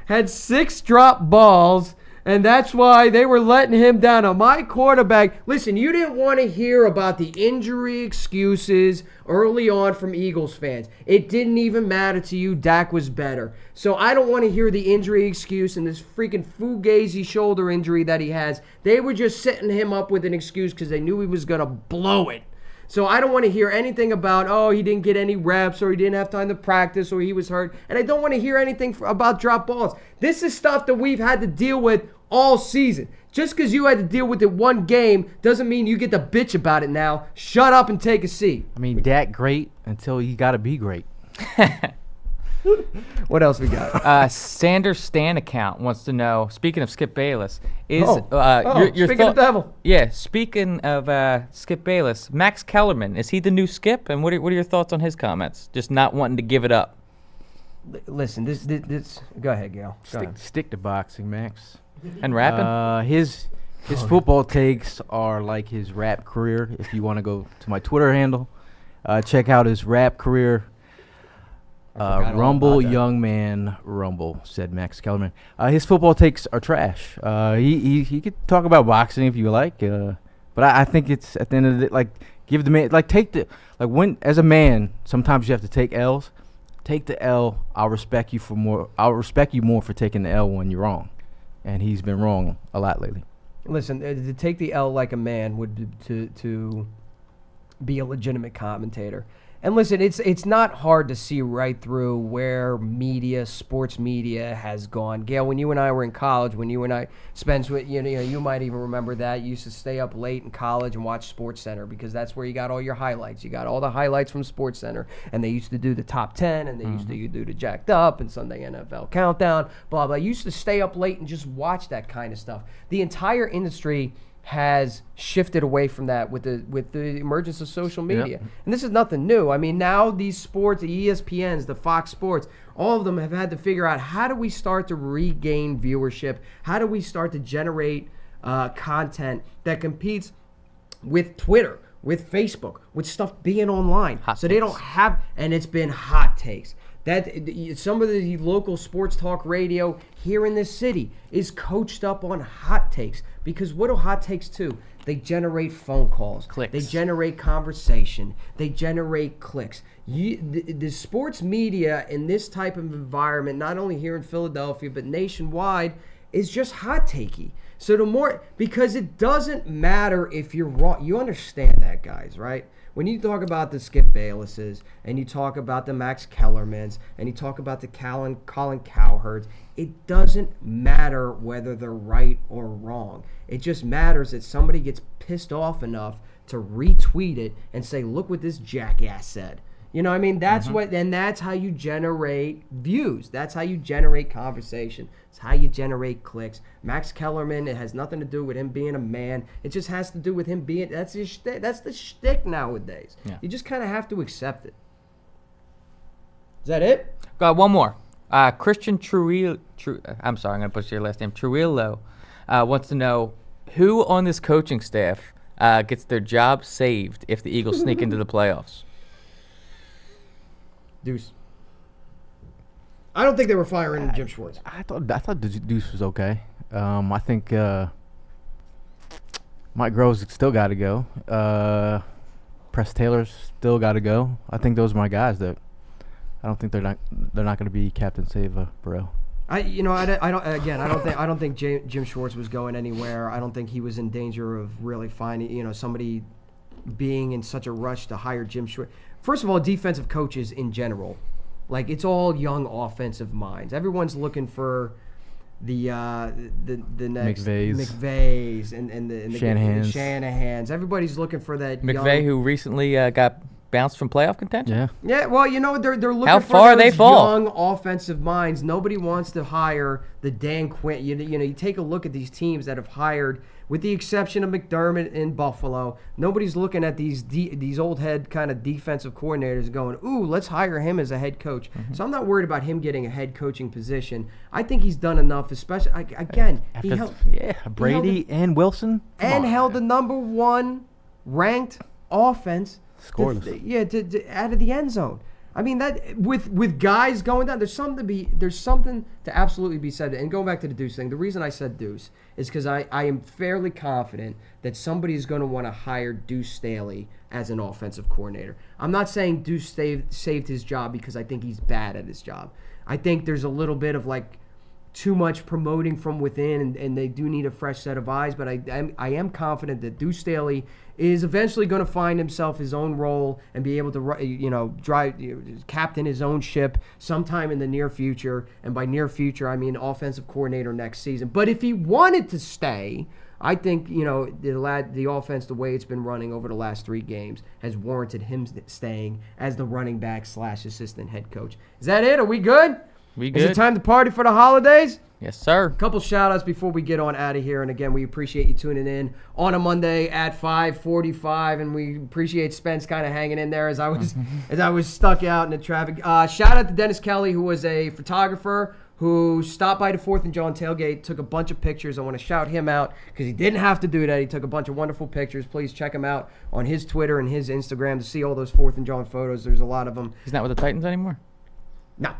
had 6 drop balls, and that's why they were letting him down. On my quarterback, listen, you didn't want to hear about the injury excuses early on from Eagles fans. It didn't even matter to you. Dak was better. So I don't want to hear the injury excuse and this freaking fugazi shoulder injury that he has. They were just setting him up with an excuse because they knew he was going to blow it. So I don't want to hear anything about, he didn't get any reps, or he didn't have time to practice, or he was hurt. And I don't want to hear anything about drop balls. This is stuff that we've had to deal with all season. Just because you had to deal with it one game doesn't mean you get to bitch about it now. Shut up and take a seat. I mean, Dak great until he got to be great. What else we got? Sanders Stan account wants to know, speaking of Skip Bayless, your speaking of devil. Yeah, speaking of Skip Bayless, Max Kellerman, is he the new Skip? And what are your thoughts on his comments? Just not wanting to give it up. Listen, this. Go ahead, Gail. Go ahead. Stick to boxing, Max. And rapping? His football takes are like his rap career. If you want to go to my Twitter handle, check out his rap career. Rumble, young man, rumble, said Max Kellerman. His football takes are trash. He could talk about boxing if you like, but I think it's at the end of the day, like, give the man, like, when as a man, sometimes you have to take L's. Take the L. I'll respect you more for taking the L when you're wrong, and he's been wrong a lot lately. Listen, to take the L like a man would be to be a legitimate commentator. And listen, it's not hard to see right through where sports media has gone. Gail, when you and I were in college, when you and I spent, you might even remember that. You used to stay up late in college and watch SportsCenter because that's where you got all your highlights. You got all the highlights from SportsCenter. And they used to do the top 10, and they used to do the Jacked Up and Sunday NFL Countdown, blah, blah. You used to stay up late and just watch that kind of stuff. The entire industry has shifted away from that with the emergence of social media. Yep. And this is nothing new. I mean, now these sports, the ESPNs, the Fox Sports, all of them have had to figure out, how do we start to regain viewership? How do we start to generate content that competes with Twitter, with Facebook, with stuff being online? Hot so takes. They don't have, and it's been hot takes. That some of the local sports talk radio here in this city is coached up on hot takes, because what do hot takes do? They generate phone calls, clicks. They generate conversation, they generate clicks. The sports media in this type of environment, not only here in Philadelphia but nationwide, is just hot takey. So the more, because it doesn't matter if you're wrong. You understand that, guys, right? When you talk about the Skip Baylesses, and you talk about the Max Kellermans, and you talk about the Colin Cowherds, it doesn't matter whether they're right or wrong. It just matters that somebody gets pissed off enough to retweet it and say, look what this jackass said. You know what I mean? That's what, and that's how you generate views. That's how you generate conversation. It's how you generate clicks. Max Kellerman, it has nothing to do with him being a man. It just has to do with him being, that's the shtick nowadays. Yeah. You just kind of have to accept it. Is that it? Got one more. Christian Trujillo, I'm sorry, I'm going to butcher your last name. Trujillo wants to know who on this coaching staff gets their job saved if the Eagles sneak into the playoffs. Deuce. I don't think they were firing Jim Schwartz. I thought Deuce was okay. I think Mike Groves still got to go. Press Taylor's still got to go. I think those are my guys. That I don't think they're not going to be Captain Save Bro. I don't think Jim Schwartz was going anywhere. I don't think he was in danger of really finding somebody being in such a rush to hire Jim Schwartz. First of all, defensive coaches in general, like, it's all young offensive minds. Everyone's looking for the next McVays and the Shanahans. Everybody's looking for that McVay, who recently got bounced from playoff contention. Yeah. Well, they're looking How for far those they fall. young offensive minds. Nobody wants to hire the Dan Quinn. You take a look at these teams that have hired, with the exception of McDermott in Buffalo. Nobody's looking at these old head kind of defensive coordinators and going, ooh, let's hire him as a head coach. Mm-hmm. So I'm not worried about him getting a head coaching position. I think he's done enough, especially, again, Brady and Wilson. Held the number one ranked offense scoreless. To out of the end zone. I mean, that with guys going down, there's something to absolutely be said. And going back to the Deuce thing, the reason I said Deuce is because I am fairly confident that somebody's going to want to hire Deuce Staley as an offensive coordinator. I'm not saying Deuce saved his job because I think he's bad at his job. I think there's a little bit of too much promoting from within, and they do need a fresh set of eyes. But I am confident that Deuce Staley is eventually going to find himself his own role and be able to captain his own ship sometime in the near future. And by near future, I mean offensive coordinator next season. But if he wanted to stay, I think the offense, the way it's been running over the last 3 games, has warranted him staying as the running back / assistant head coach. Is that it? Are we good? We good. Is it time to party for the holidays? Yes, sir. Couple shout outs before we get on out of here. And again, we appreciate you tuning in on a Monday at 5:45, and we appreciate Spence kind of hanging in there as I was stuck out in the traffic. Shout out to Dennis Kelly, who was a photographer who stopped by the 4th and Jawn tailgate, took a bunch of pictures. I want to shout him out because he didn't have to do that. He took a bunch of wonderful pictures. Please check him out on his Twitter and his Instagram to see all those 4th and Jawn photos. There's a lot of them. He's not with the Titans anymore? No.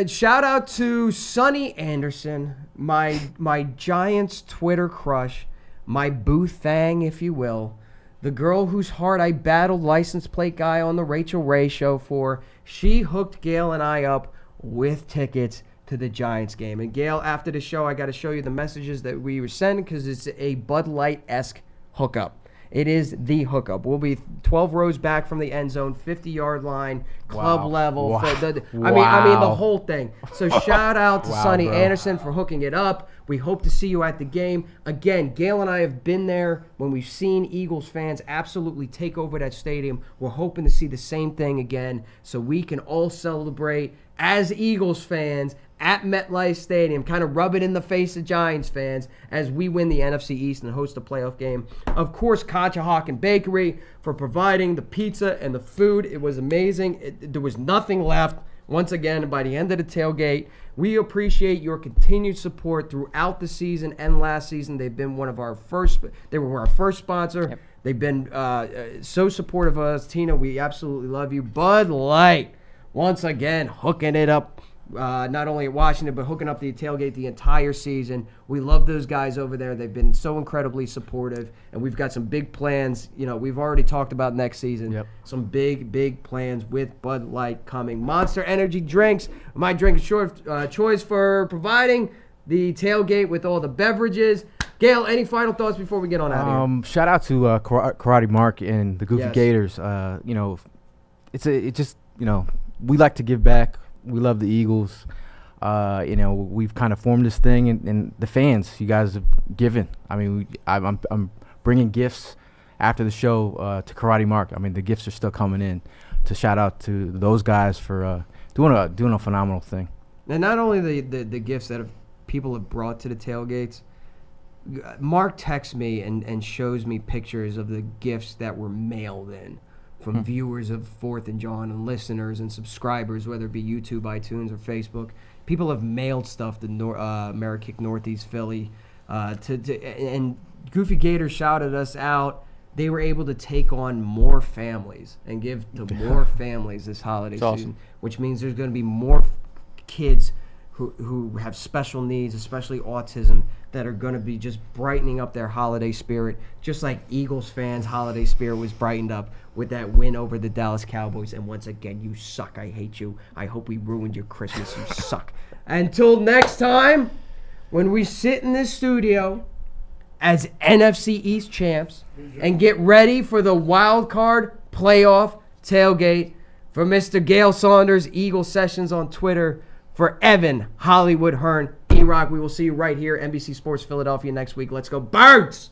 Shout out to Sonny Anderson, my Giants Twitter crush, my boo thang, if you will, the girl whose heart I battled license plate guy on the Rachel Ray show for. She hooked Gail and I up with tickets to the Giants game. And Gail, after the show, I got to show you the messages that we were sending because it's a Bud Light-esque hookup. It is the hookup. We'll be 12 rows back from the end zone, 50-yard line, club level. Wow. I mean the whole thing. So shout out to Sonny bro. Anderson for hooking it up. We hope to see you at the game. Again, Gail and I have been there when we've seen Eagles fans absolutely take over that stadium. We're hoping to see the same thing again so we can all celebrate as Eagles fans at MetLife Stadium, kind of rub it in the face of Giants fans as we win the NFC East and host a playoff game. Of course, Conshohocken Bakery for providing the pizza and the food. It was amazing. There was nothing left. Once again, by the end of the tailgate, we appreciate your continued support throughout the season and last season. They've been one of our first. They were our first sponsor. Yep. They've been so supportive of us. Tina, we absolutely love you. Bud Light, once again, hooking it up. Not only at Washington, but hooking up the tailgate the entire season. We love those guys over there. They've been so incredibly supportive, and we've got some big plans. You know, we've already talked about next season. Yep. Some big plans with Bud Light coming. Monster Energy Drinks, my drink of choice for providing the tailgate with all the beverages. Gail, any final thoughts before we get on out of here? Shout out to Karate Mark and the Goofy Gators. You know, we like to give back. We love the Eagles. You know, we've kind of formed this thing, and the fans, you guys have given. I mean, I'm bringing gifts after the show to Karate Mark. I mean, the gifts are still coming in. To shout out to those guys for doing a phenomenal thing. And not only the gifts that people have brought to the tailgates. Mark texts me and shows me pictures of the gifts that were mailed in from viewers of 4th and Jawn and listeners and subscribers, whether it be YouTube, iTunes, or Facebook. People have mailed stuff to Amerikick Northeast Philly. And Goofy Gator shouted us out. They were able to take on more families and give to more families this holiday season, which means there's going to be more kids who have special needs, especially autism, that are going to be just brightening up their holiday spirit, just like Eagles fans' holiday spirit was brightened up with that win over the Dallas Cowboys. And once again, you suck. I hate you. I hope we ruined your Christmas. You suck. Until next time, when we sit in this studio as NFC East champs and get ready for the wild card playoff tailgate, for Mr. Gail Saunders, Eagle Sessions on Twitter, for Evan Hollywood Hearn, EROCK, we will see you right here, NBC Sports Philadelphia next week. Let's go Birds!